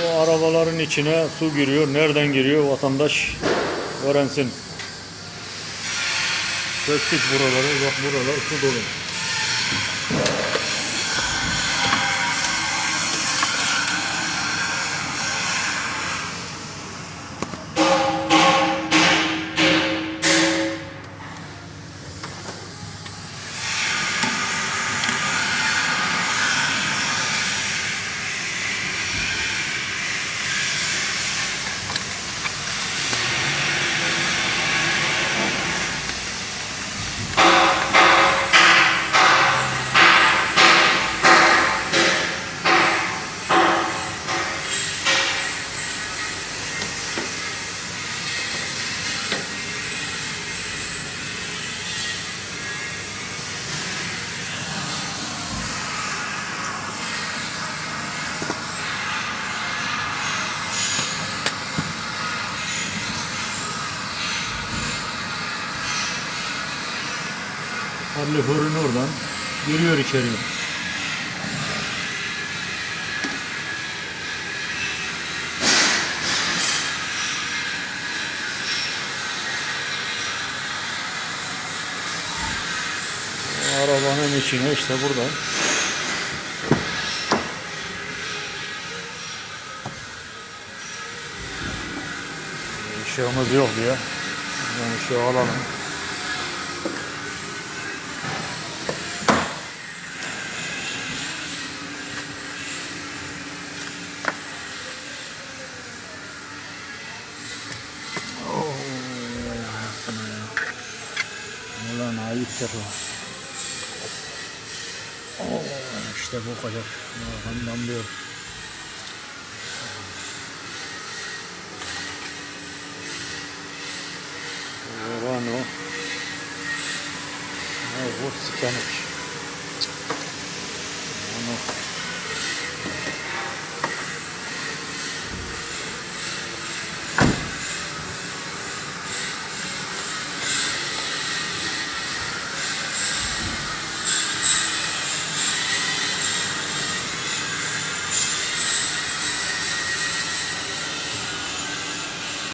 Bu arabaların içine su giriyor. Nereden giriyor vatandaş öğrensin. Söktük buraları. Bak buralar su dolu. Kaloriferin oradan giriyor içeriye. Arabanın içine işte burada. Işığımız yok diye. Yani ışığı alalım. Ulan ayıptır o. İşte bu kadar. Arkamdan diyor. Ulan o. Bu sikenik.